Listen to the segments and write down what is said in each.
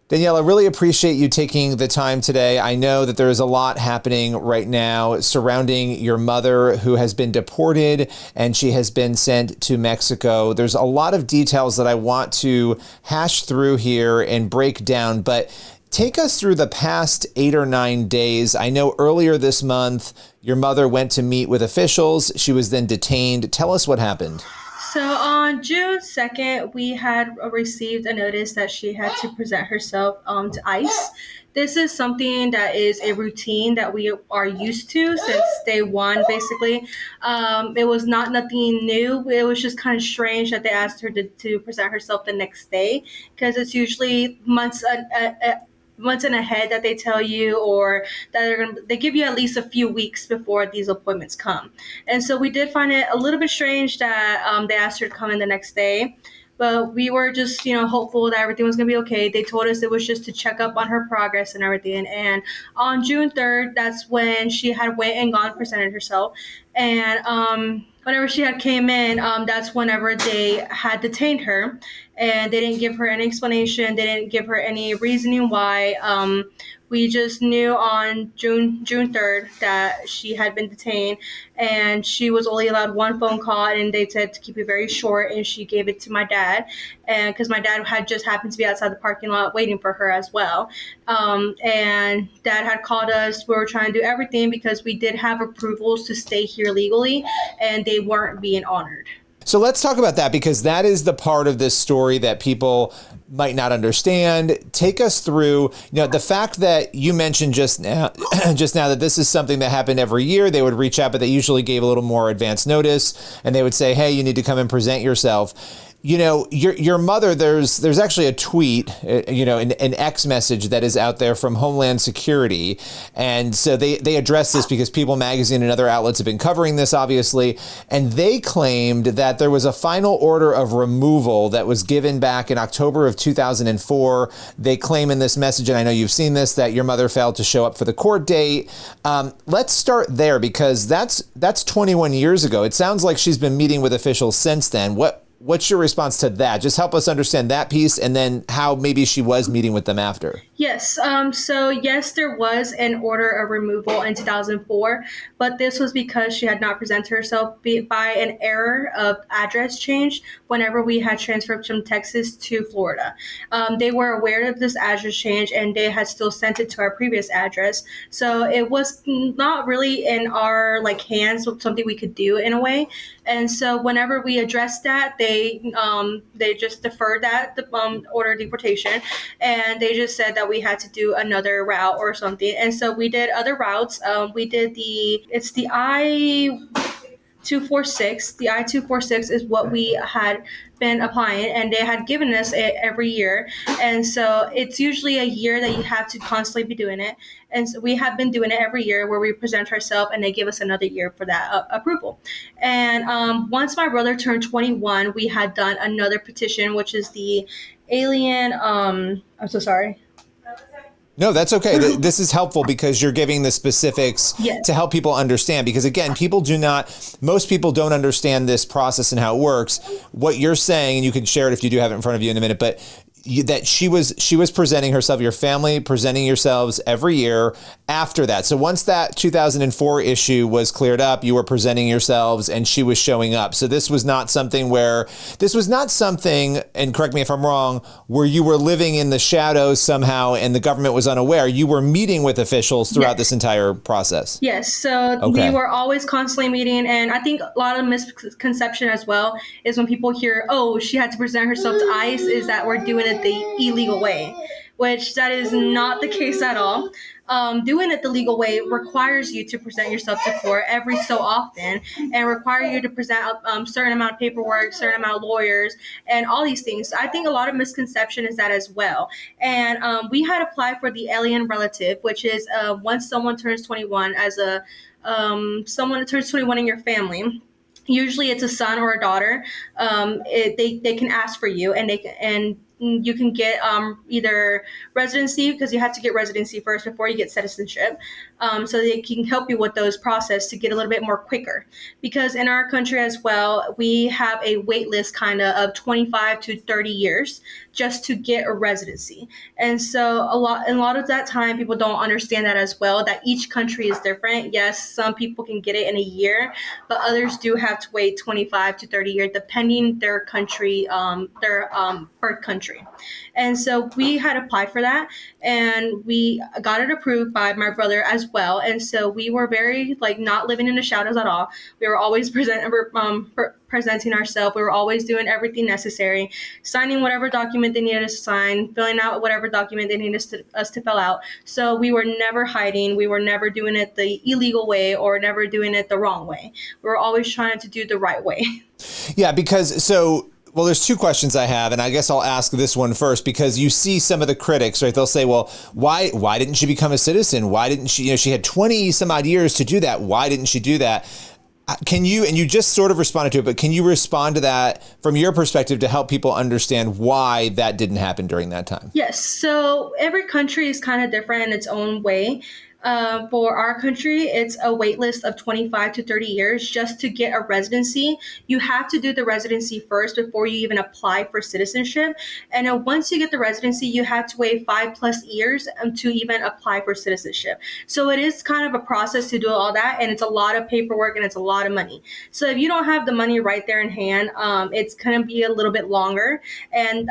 Daniella, really appreciate you taking the time today. I know that there is a lot happening right now surrounding your mother who has been deported and she has been sent to Mexico. There's a lot of details that I want to hash through here and break down, but take us through the past 8 or 9 days. I know earlier this month, your mother went to meet with officials. She was then detained. Tell us what happened. So on June 2nd, we had received a notice that she had to present herself to ICE. This is something that is a routine that we are used to since day one, basically. It was nothing new. It was just kind of strange that they asked her to present herself the next day, because it's usually months in ahead that they tell you, or that they give you at least a few weeks before these appointments come. And so we did find it a little bit strange that they asked her to come in the next day. But we were just, hopeful that everything was going to be okay. They told us it was just to check up on her progress and everything. And on June 3rd, that's when she had went and gone presented herself. And whenever she had came in, that's whenever they had detained her. And they didn't give her any explanation. They didn't give her any reasoning why. We just knew on June 3rd that she had been detained, and she was only allowed one phone call, and they said to keep it very short, and she gave it to my dad, and because my dad had just happened to be outside the parking lot waiting for her as well. And dad had called us. We were trying to do everything because we did have approvals to stay here legally, and they weren't being honored. So let's talk about that, because that is the part of this story that people might not understand. Take us through, the fact that you mentioned just now that this is something that happened every year. They would reach out, but they usually gave a little more advance notice, and they would say, hey, you need to come and present yourself. Your mother, there's actually a tweet, an X message that is out there from Homeland Security. And so they address this because People Magazine and other outlets have been covering this, obviously. And they claimed that there was a final order of removal that was given back in October of 2004. They claim in this message, and I know you've seen this, that your mother failed to show up for the court date. Let's start there, because that's 21 years ago. It sounds like she's been meeting with officials since then. What's your response to that? Just help us understand that piece, and then how maybe she was meeting with them after. Yes. So yes, there was an order of removal in 2004, but this was because she had not presented herself by an error of address change whenever we had transferred from Texas to Florida. They were aware of this address change, and they had still sent it to our previous address. So it was not really in our hands, something we could do in a way. And so whenever we addressed that, they just deferred that order of deportation, and they just said that we had to do another route or something. And so we did other routes. We did the I-246. The I-246 is what we had been applying, and they had given us it every year. And so it's usually a year that you have to constantly be doing it. And so we have been doing it every year, where we present ourselves and they give us another year for that approval. And once my brother turned 21, we had done another petition, which is the alien. I'm so sorry. No, that's okay. This is helpful because you're giving the specifics to help people understand. Because again, most people don't understand this process and how it works. What you're saying, and you can share it if you do have it in front of you in a minute, but that she was presenting herself, your family presenting yourselves every year after that. So once that 2004 issue was cleared up, you were presenting yourselves and she was showing up. So this was not something, and correct me if I'm wrong, where you were living in the shadows somehow and the government was unaware. You were meeting with officials throughout this entire process. Yes. So we were always constantly meeting. And I think a lot of misconception as well is when people hear, oh, she had to present herself to ICE, is that we're doing it the illegal way, which that is not the case at all. Doing it the legal way requires you to present yourself to court every so often, and require you to present a certain amount of paperwork, certain amount of lawyers, and all these things. So I think a lot of misconception is that as well. And we had applied for the alien relative, which is once someone turns 21, as someone that turns 21 in your family. Usually it's a son or a daughter. They can ask for you, and you can get either residency, because you have to get residency first before you get citizenship. So they can help you with those process to get a little bit more quicker. Because in our country as well, we have a wait list of 25 to 30 years just to get a residency. And so a lot of that time, people don't understand that as well, that each country is different. Yes, some people can get it in a year, but others do have to wait 25 to 30 years, depending their country, their birth country. And so we had applied for that, and we got it approved by my brother as well. And so we were very like not living in the shadows at all. We were always presenting ourselves. We were always doing everything necessary, signing whatever document they needed us to sign, filling out whatever document they needed us to fill out. So we were never hiding. We were never doing it the illegal way or never doing it the wrong way. We were always trying to do the right way. Yeah, because well, there's two questions I have, and I guess I'll ask this one first, because you see some of the critics, right? They'll say, well, why didn't she become a citizen? Why didn't she, she had 20 some odd years to do that. Why didn't she do that? Can you, and you just sort of responded to it, but can you respond to that from your perspective to help people understand why that didn't happen during that time? Yes. So every country is kind of different in its own way. For our country, it's a wait list of 25 to 30 years just to get a residency. You have to do the residency first before you even apply for citizenship. And then once you get the residency, you have to wait 5+ years to even apply for citizenship. So it is kind of a process to do all that. And it's a lot of paperwork and it's a lot of money. So if you don't have the money right there in hand, it's going to be a little bit longer. And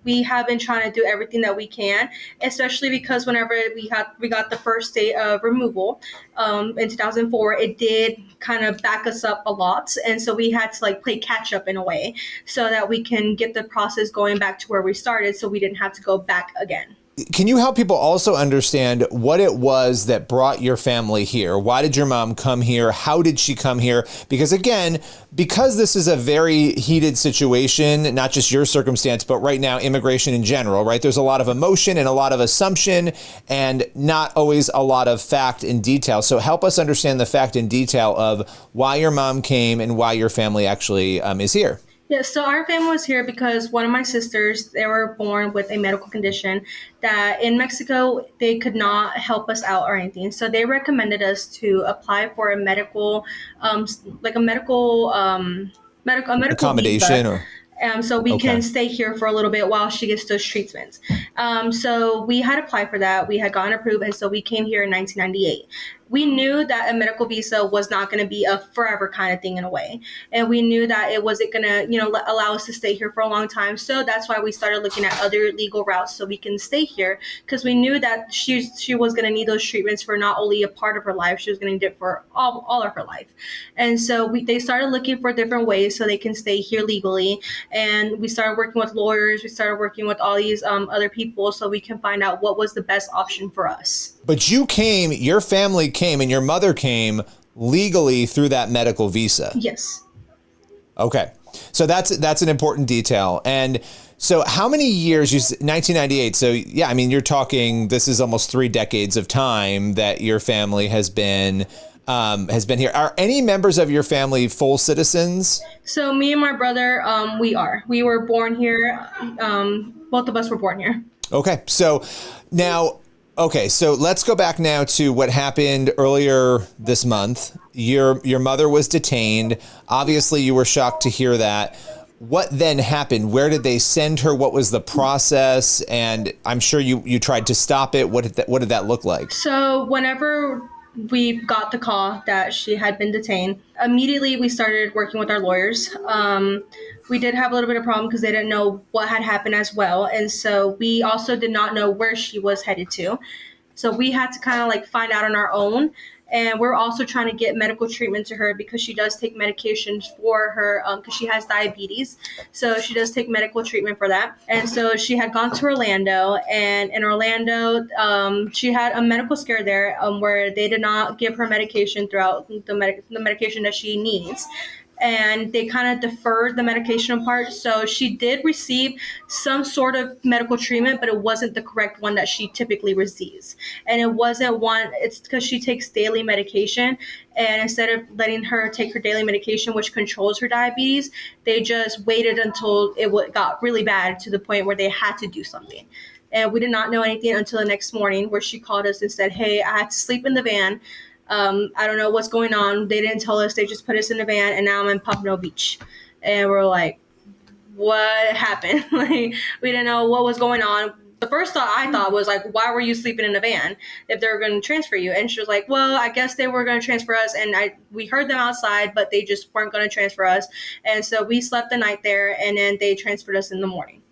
we have been trying to do everything that we can, especially because whenever we got the first state of removal in 2004, it did kind of back us up a lot, and so we had to like play catch up in a way so that we can get the process going back to where we started, so we didn't have to go back again. Can you help people also understand what it was that brought your family here? Why did your mom come here? How did she come here? Because again, because this is a very heated situation, not just your circumstance, but right now immigration in general, right? There's a lot of emotion and a lot of assumption and not always a lot of fact and detail. So help us understand the fact and detail of why your mom came and why your family actually is here. Yeah, so our family was here because one of my sisters, they were born with a medical condition that in Mexico, they could not help us out or anything. So they recommended us to apply for a medical, medical accommodation visa. So we can stay here for a little bit while she gets those treatments. So we had applied for that. We had gotten approved, and so we came here in 1998. We knew that a medical visa was not going to be a forever kind of thing in a way. And we knew that it wasn't going to, allow us to stay here for a long time. So that's why we started looking at other legal routes so we can stay here, because we knew that she was going to need those treatments for not only a part of her life, she was going to need it for all of her life. And so they started looking for different ways so they can stay here legally. And we started working with lawyers. We started working with all these other people so we can find out what was the best option for us. But your family came, and your mother came legally through that medical visa. Yes. Okay. So that's an important detail. And so how many years, 1998. So yeah, I mean, you're talking, this is almost 3 decades of time that your family has been here. Are any members of your family full citizens? So me and my brother, we were born here. Both of us were born here. Okay. So now, so let's go back now to what happened earlier this month. Your mother was detained. Obviously, you were shocked to hear that. What then happened? Where did they send her? What was the process? And I'm sure you tried to stop it. What did that look like? So whenever we got the call that she had been detained, immediately we started working with our lawyers. We did have a little bit of problem because they didn't know what had happened as well. And so we also did not know where she was headed to. So we had to kind of find out on our own. And we're also trying to get medical treatment to her because she does take medications for her, because she has diabetes. So she does take medical treatment for that. And so she had gone to Orlando, and in Orlando, she had a medical scare there where they did not give her medication throughout the medication that she needs. And they kind of deferred the medication part. So she did receive some sort of medical treatment, but it wasn't the correct one that she typically receives. And it wasn't one, it's because she takes daily medication. And instead of letting her take her daily medication, which controls her diabetes, they just waited until it got really bad to the point where they had to do something. And we did not know anything until the next morning, where she called us and said, hey, I had to sleep in the van. I don't know what's going on. They didn't tell us. They just put us in the van, and now I'm in Pompano Beach. And we're like, what happened. Like, we didn't know what was going on. The first thought I thought was like, why were you sleeping in a van if they were going to transfer you? And she was like, well, I guess they were going to transfer us, and we heard them outside, but they just weren't going to transfer us. And so we slept the night there, and then they transferred us in the morning.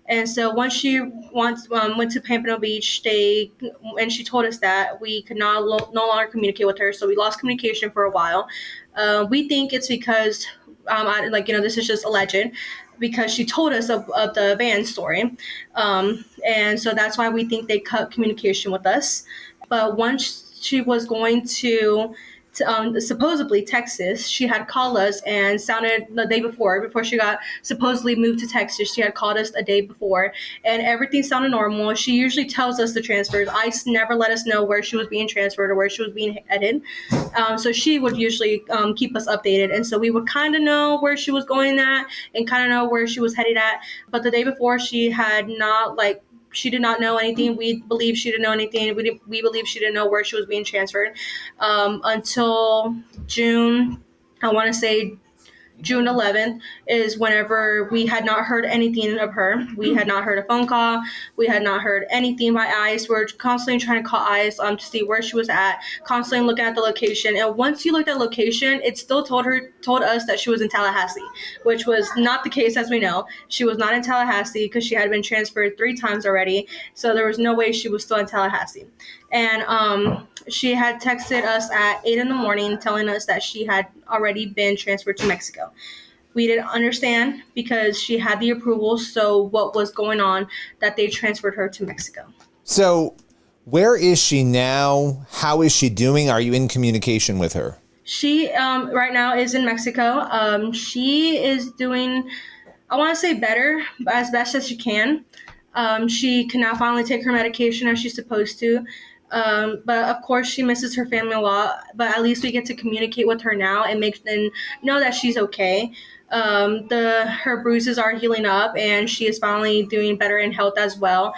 And so once she went to Pompano Beach, and she told us that we could no longer communicate with her, so we lost communication for a while. We think it's because, this is just alleged, because she told us of the van story. And so that's why we think they cut communication with us. But once she was going to supposedly Texas, she had called us and sounded the day before she got supposedly moved to Texas. She had called us a day before, and everything sounded normal. She usually tells us the transfers. ICE never let us know where she was being transferred or where she was being headed. So she would usually keep us updated, and so we would kind of know where she was going at and kind of know where she was headed at. But the day before, she had not she did not know anything. We believe she didn't know anything. We believe she didn't know where she was being transferred until June. I want to say June 11th is whenever we had not heard anything of her. We had not heard a phone call. We had not heard anything by ICE. We're constantly trying to call ICE to see where she was at, constantly looking at the location. And once you looked at location, it still told us that she was in Tallahassee, which was not the case, as we know. She was not in Tallahassee because she had been transferred 3 times already. So there was no way she was still in Tallahassee. And she had texted us at 8 a.m. telling us that she had already been transferred to Mexico. We didn't understand because she had the approval. So what was going on that they transferred her to Mexico? So where is she now? How is she doing? Are you in communication with her? She right now is in Mexico. She is doing, I want to say better, as best as she can. She can now finally take her medication as she's supposed to. But of course she misses her family a lot, but at least we get to communicate with her now and know that she's okay. Her bruises are healing up, and she is finally doing better in health as well.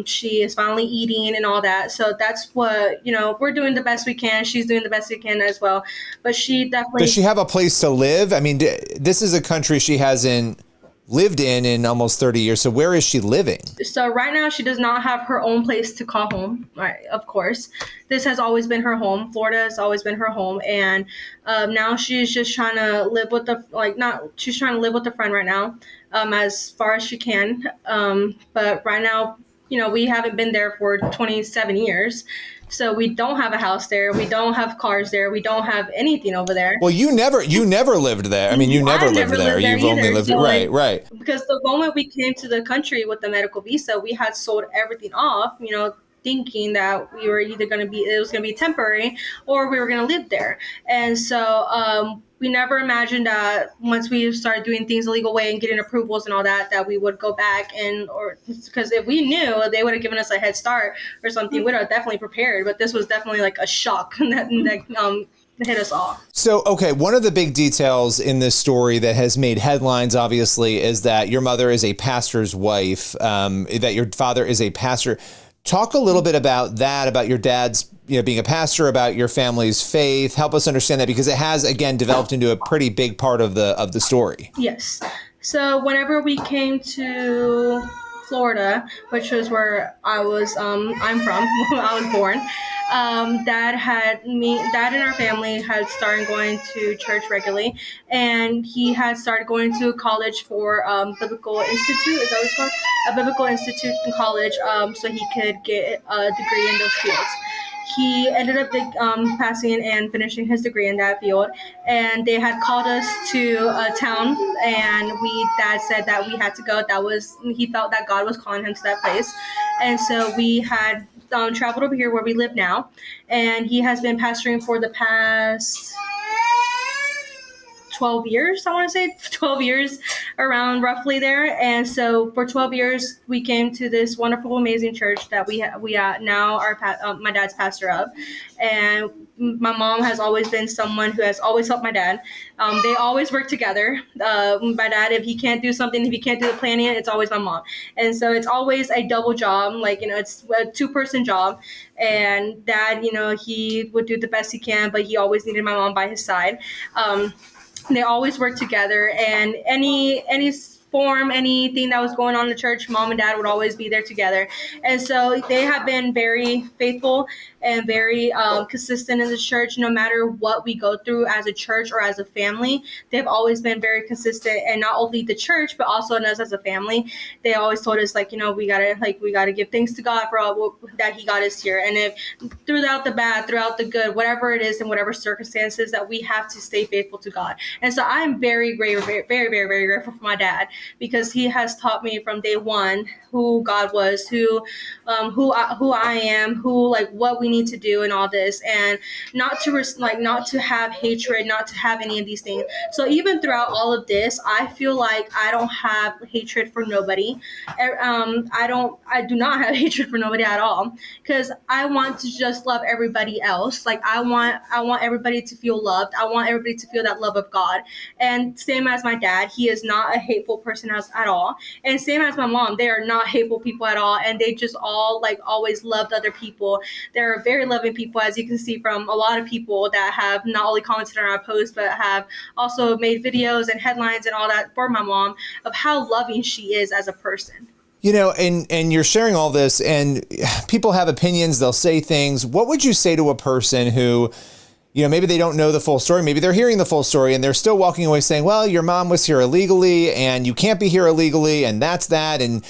She is finally eating and all that. So that's what, we're doing the best we can. She's doing the best we can as well. But she definitely... Does she have a place to live? I mean, this is a country she hasn't lived in almost 30 years. So where is she living? So right now she does not have her own place to call home. Right, of course. This has always been her home. Florida has always been her home. And now she's just trying to live with she's trying to live with a friend right now, as far as she can. But right now, we haven't been there for 27 years. So we don't have a house there. We don't have cars there. We don't have anything over there. Well, you never lived there. I mean, you never lived there. You've only lived so right. Because the moment we came to the country with the medical visa, we had sold everything off, thinking that we were either it was going to be temporary or we were going to live there. And so we never imagined that once we started doing things the legal way and getting approvals and all that we would go back because if we knew, they would have given us a head start or something. We would have definitely prepared, but this was definitely like a shock that hit us all. So, okay, one of the big details in this story that has made headlines, obviously, is that your mother is a pastor's wife, that your father is a pastor. Talk a little bit about that, about your dad's, being a pastor, about your family's faith. Help us understand that, because it has, again, developed into a pretty big part of the story. Yes. So whenever we came to Florida, which was where I'm from, I was born, Dad and our family had started going to church regularly, and he had started going to college for Biblical Institute. Is that what it's called? A Biblical Institute in college, so he could get a degree in those fields. He ended up passing and finishing his degree in that field, and they had called us to a town, and Dad said that we had to go. He felt that God was calling him to that place, and so we had traveled over here where we live now, and he has been pastoring for the past 12 years, I want to say 12 years, around roughly there. And so for 12 years, we came to this wonderful, amazing church that we now are my dad's pastor of. And my mom has always been someone who has always helped my dad. They always work together. My dad, if he can't do something, if he can't do the planning, it's always my mom. And so it's always a double job, it's a 2-person job. And Dad, he would do the best he can, but he always needed my mom by his side. They always work together, and any form, anything that was going on in the church, mom and dad would always be there together. And so they have been very faithful and very consistent in the church. No matter what we go through as a church or as a family, they've always been very consistent. And not only the church, but also in us as a family. They always told us, like, we gotta give thanks to God for all that He got us here. And if throughout the bad, throughout the good, whatever it is, in whatever circumstances, that we have to stay faithful to God. And so I'm very grateful, very, very, very grateful for my dad, because he has taught me from day one who God was, who I am, what we need to do, and all this, and not to have hatred, not to have any of these things. So even throughout all of this, I feel like I don't have hatred for nobody. I do not have hatred for nobody at all, because I want to just love everybody else. Like, I want everybody to feel loved. I want everybody to feel that love of God. And same as my dad, he is not a hateful person at all. And same as my mom, they are not hateful people at all. And they just all always loved other people. They're very loving people, as you can see from a lot of people that have not only commented on our post, but have also made videos and headlines and all that for my mom of how loving she is as a person. And you're sharing all this, and people have opinions, they'll say things. What would you say to a person who, maybe they don't know the full story, maybe they're hearing the full story, and they're still walking away saying, well, your mom was here illegally, and you can't be here illegally, and that's that, and,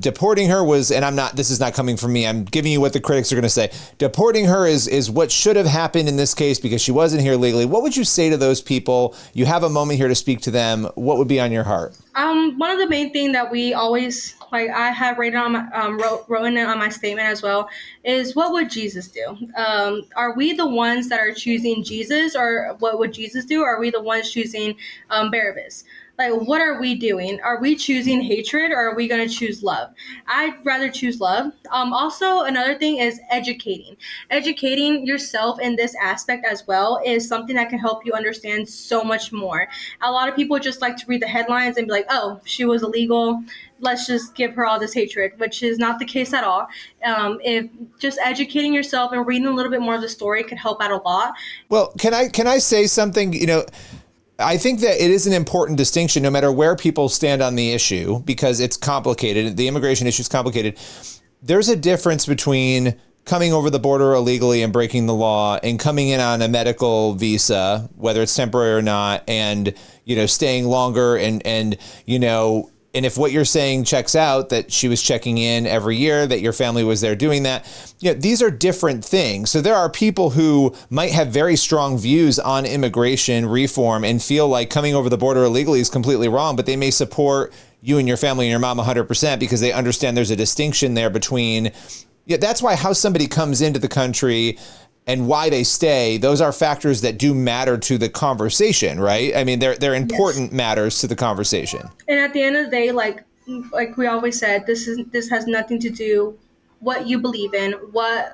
deporting her was, and this is not coming from me, I'm giving you what the critics are going to say, deporting her is what should have happened in this case because she wasn't here legally. What would you say to those people? You have a moment here to speak to them. What would be on your heart? One of the main things that we always, I have rated on my, written it on my statement as well, is what would Jesus do? Are we the ones that are choosing Jesus, or what would Jesus do? Or are we the ones choosing Barabbas? What are we doing? Are we choosing hatred, or are we going to choose love? I'd rather choose love. Also, another thing is educating. Educating yourself in this aspect as well is something that can help you understand so much more. A lot of people just like to read the headlines and be like, oh, she was illegal, let's just give her all this hatred, which is not the case at all. If just educating yourself and reading a little bit more of the story could help out a lot. Well, can I say something? I think that it is an important distinction, no matter where people stand on the issue, because it's complicated. The immigration issue is complicated. There's a difference between coming over the border illegally and breaking the law and coming in on a medical visa, whether it's temporary or not, and, staying longer and if what you're saying checks out, that she was checking in every year, that your family was there doing that, these are different things. So there are people who might have very strong views on immigration reform and feel like coming over the border illegally is completely wrong, but they may support you and your family and your mom 100% because they understand there's a distinction there between, that's why how somebody comes into the country and why they stay, those are factors that do matter to the conversation, right? I mean, they're important matters to the conversation. And at the end of the day, like we always said, this has nothing to do what you believe in, what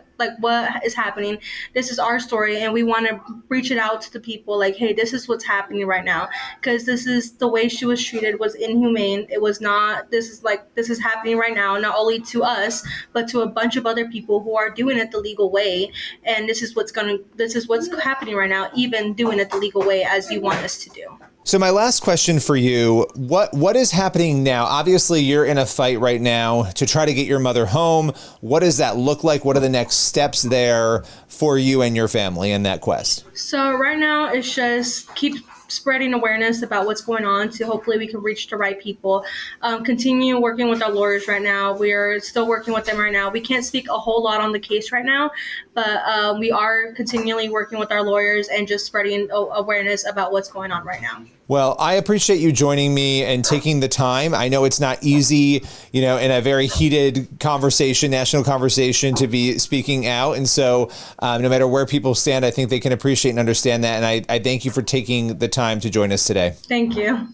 is happening. This is our story, and we want to reach it out to the people like, hey, this is what's happening right now, because this is the way she was treated was inhumane. It was not, this is happening right now, not only to us, but to a bunch of other people who are doing it the legal way. And this is what's happening right now, even doing it the legal way as you want us to do. So my last question for you, what is happening now? Obviously, you're in a fight right now to try to get your mother home. What does that look like? What are the next steps there for you and your family in that quest? So right now, it's just keep spreading awareness about what's going on, so hopefully we can reach the right people. Continue working with our lawyers right now. We're still working with them right now. We can't speak a whole lot on the case right now, but we are continually working with our lawyers and just spreading awareness about what's going on right now. Well, I appreciate you joining me and taking the time. I know it's not easy, in a very heated conversation, national conversation, to be speaking out. And so no matter where people stand, I think they can appreciate and understand that. And I thank you for taking the time to join us today. Thank you.